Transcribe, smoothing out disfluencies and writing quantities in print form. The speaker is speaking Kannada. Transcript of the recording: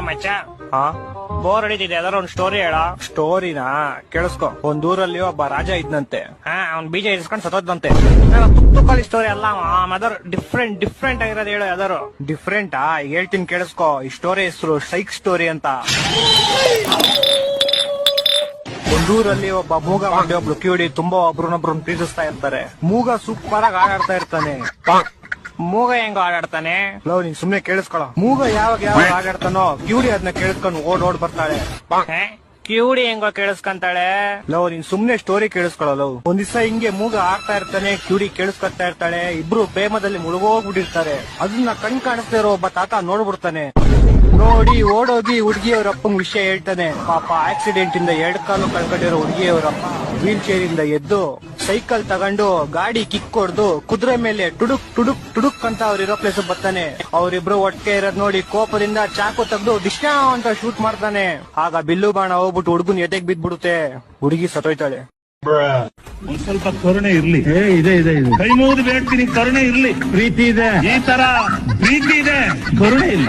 ಮಚ್ಚ ಹಾ ಬೋರ್ ಹೊಡಿತಿದೆ ಯಾವ್ದಾರ ಒಂದ್ ಸ್ಟೋರಿ ಹೇಳ. ಸ್ಟೋರಿನಾ ಕೇಳಿಸ್ಕೊ. ಒಂದೂರಲ್ಲಿ ಒಬ್ಬ ರಾಜ ಇದ್ನಂತೆ. ಅವ್ನ್ ಬೀಜ ಇರಿಸ್ಕೊಂಡ್ ಸತ್ತೋದ್ನಂತೆ. ತುಕ್ಕಲಿ ಸ್ಟೋರಿ ಅಲ್ಲ ಯಾವ್ದಾರು ಡಿಫ್ರೆಂಟ್ ಆಗಿರೋದು ಹೇಳು ಯಾವ್ದಾರು. ಡಿಫ್ರೆಂಟಾ ಹೇಳ್ತೀನಿ ಕೇಳಿಸ್ಕೊ. ಈ ಸ್ಟೋರಿ ಹೆಸರು ಸೈಕ್ ಸ್ಟೋರಿ ಅಂತ. ಒಂದೂರಲ್ಲಿ ಒಬ್ಬ ಮೂಗ ಮಾಡಿ ಒಬ್ಳು ಕಿವಿಡಿ ತುಂಬಾ ಒಬ್ರನ್ನೊಬ್ರನ್ನ ಪ್ರೀತಿಸ್ತಾ ಇರ್ತಾರೆ. ಮೂಗ ಸೂಪರ್ ಆಗಿ ಆಡಾಡ್ತಾ ಇರ್ತಾನೆ. ಮೂಗ ಹೆಂಗ ಆಡಾಡ್ತಾನೆ? ಲವ್ ನೀನ್ ಸುಮ್ನೆ ಕೇಳಿಸ್ಕೊಳ. ಮೂಗ ಯಾವಾಗ ಆಡಾಡ್ತಾನೋ ಕಿವಿಡಿ ಅದನ್ನ ಕೇಳಿಸ್ಕೊಂಡು ಓಡ್ ಬರ್ತಾಳೆ. ಕಿವುಡಿ ಹೆಂಗೋ ಕೇಳಿಸ್ಕೊಂತಾಳೆ? ಲವ್ ನೀನ್ ಸುಮ್ನೆ ಸ್ಟೋರಿ ಕೇಳಿಸ್ಕೊಳಲ್ಲ. ಒಂದ್ ದಿವಸ ಹಿಂಗೆ ಮೂಗ ಆಡ್ತಾ ಇರ್ತಾನೆ, ಕಿವಿಡಿ ಕೇಳಿಸ್ಕೊತಾ ಇರ್ತಾಳೆ. ಇಬ್ರು ಪ್ರೇಮದಲ್ಲಿ ಮುಳುಗೋಗ್ಬಿಟ್ಟಿರ್ತಾರೆ. ಅದನ್ನ ಕಣ್ ಕಾಣಿಸ್ತಾ ಇರೋ ಒಬ್ಬ ತಾತ ನೋಡ್ಬಿಡ್ತಾನೆ. ನೋಡಿ ಓಡೋಗಿ ಹುಡುಗಿಯವ್ರ ಅಪ್ಪಂಗ್ ವಿಷಯ ಹೇಳ್ತಾನೆ. ಪಾಪ ಆಕ್ಸಿಡೆಂಟ್ ಇಂದ 2 ಕಾಲು ಕಳ್ಕೊಂಡಿರೋ ಹುಡುಗಿಯವರಪ್ಪ ವೀಲ್ ಚೇರ್ ಇಂದ ಎದ್ದು ಸೈಕಲ್ ತಗೊಂಡು ಗಾಡಿ ಕಿಕ್ ಹೊಡ್ದು ಕುದುರೆ ಮೇಲೆ ಟುಡುಕ್ ಟುಡುಕ್ ಟುಡುಕ್ ಅಂತ ಅವ್ರಿರೋ ಪ್ಲೇಸ್ ಬರ್ತಾನೆ. ಅವ್ರಿಬ್ರು ಒಟ್ಟಿಗೆ ಇರೋದ್ ನೋಡಿ ಕೋಪದಿಂದ ಚಾಕು ತೆಗ್ದು ಡಿಶ್ನಾ ಅಂತ ಶೂಟ್ ಮಾಡ್ತಾನೆ. ಆಗ ಬಿಲ್ಲು ಬಾಣ ಹೋಗ್ಬಿಟ್ಟು ಹುಡುಗನ್ ಎದೆಗ್ ಬಿದ್ಬಿಡುತ್ತೆ. ಹುಡುಗಿ ಸತ್ತೋಯ್ತಾಳೆ. ಒಂದ್ ಸ್ವಲ್ಪ ಕರುಣೆ ಇರ್ಲಿ. ಇದೆ ಕೈ ಮುಗಿದು ಬೇಡ್ತೀನಿ, ಕರುಣೆ ಇರ್ಲಿ. ಪ್ರೀತಿ ಇದೆ, ಈ ತರ ಪ್ರೀತಿ ಇದೆ, ಕರುಣೆ ಇಲ್ಲ.